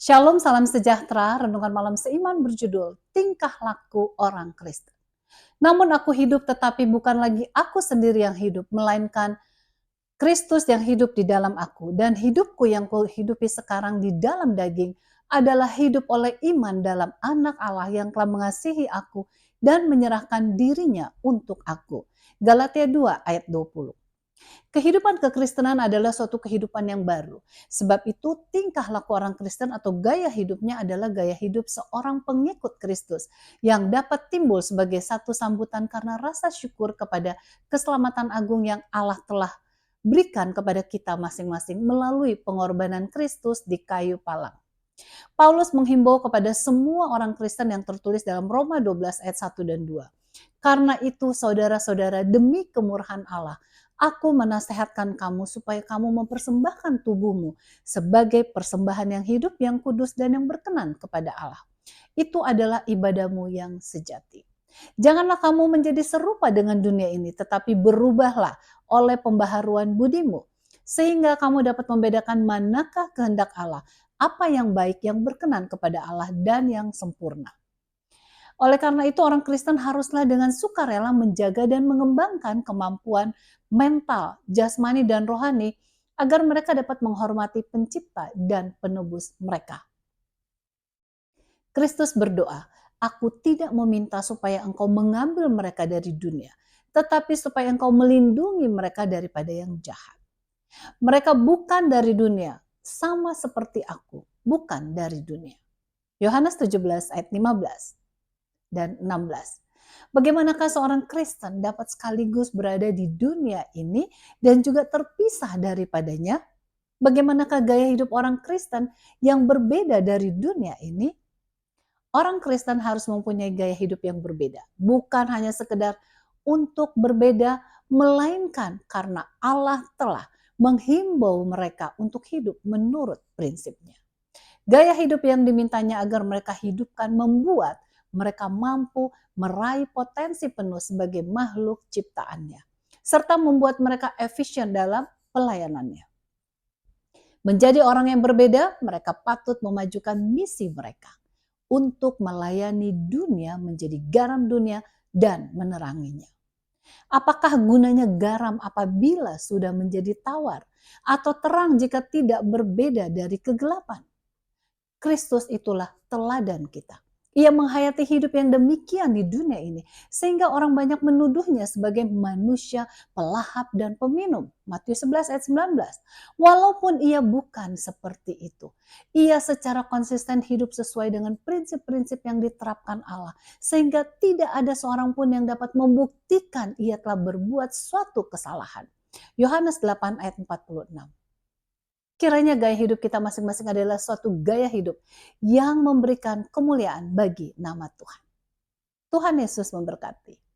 Shalom, salam sejahtera. Renungan malam seiman berjudul Tingkah Laku Orang Kristen. Namun aku hidup tetapi bukan lagi aku sendiri yang hidup, melainkan Kristus yang hidup di dalam aku. Dan hidupku yang kuhidupi sekarang di dalam daging adalah hidup oleh iman dalam Anak Allah yang telah mengasihi aku dan menyerahkan dirinya untuk aku. Galatia 2 ayat 20. Kehidupan kekristenan adalah suatu kehidupan yang baru. Sebab itu tingkah laku orang Kristen atau gaya hidupnya adalah gaya hidup seorang pengikut Kristus yang dapat timbul sebagai satu sambutan karena rasa syukur kepada keselamatan agung yang Allah telah berikan kepada kita masing-masing melalui pengorbanan Kristus di kayu palang. Paulus menghimbau kepada semua orang Kristen yang tertulis dalam Roma 12 ayat 1 dan 2. Karena itu saudara-saudara, demi kemurahan Allah, aku menasehatkan kamu supaya kamu mempersembahkan tubuhmu sebagai persembahan yang hidup, yang kudus dan yang berkenan kepada Allah. Itu adalah ibadahmu yang sejati. Janganlah kamu menjadi serupa dengan dunia ini, tetapi berubahlah oleh pembaharuan budimu, sehingga kamu dapat membedakan manakah kehendak Allah, apa yang baik, yang berkenan kepada Allah, dan yang sempurna. Oleh karena itu orang Kristen haruslah dengan sukarela menjaga dan mengembangkan kemampuan mental, jasmani, dan rohani agar mereka dapat menghormati pencipta dan penebus mereka. Kristus berdoa, aku tidak meminta supaya engkau mengambil mereka dari dunia, tetapi supaya engkau melindungi mereka daripada yang jahat. Mereka bukan dari dunia, sama seperti aku, bukan dari dunia. Yohanes 17 ayat 15 dan 16. Bagaimanakah seorang Kristen dapat sekaligus berada di dunia ini dan juga terpisah daripadanya? Bagaimanakah gaya hidup orang Kristen yang berbeda dari dunia ini? Orang Kristen harus mempunyai gaya hidup yang berbeda, bukan hanya sekedar untuk berbeda, melainkan karena Allah telah menghimbau mereka untuk hidup menurut prinsipnya. Gaya hidup yang dimintanya agar mereka hidupkan membuat mereka mampu meraih potensi penuh sebagai makhluk ciptaannya, serta membuat mereka efisien dalam pelayanannya. Menjadi orang yang berbeda, mereka patut memajukan misi mereka untuk melayani dunia, menjadi garam dunia dan meneranginya. Apakah gunanya garam apabila sudah menjadi tawar, atau terang jika tidak berbeda dari kegelapan? Kristus itulah teladan kita. Ia menghayati hidup yang demikian di dunia ini, sehingga orang banyak menuduhnya sebagai manusia pelahap dan peminum. Matius 11 ayat 19. Walaupun ia bukan seperti itu, ia secara konsisten hidup sesuai dengan prinsip-prinsip yang diterapkan Allah, sehingga tidak ada seorang pun yang dapat membuktikan ia telah berbuat suatu kesalahan. Yohanes 8 ayat 46. Kiranya gaya hidup kita masing-masing adalah suatu gaya hidup yang memberikan kemuliaan bagi nama Tuhan. Tuhan Yesus memberkati.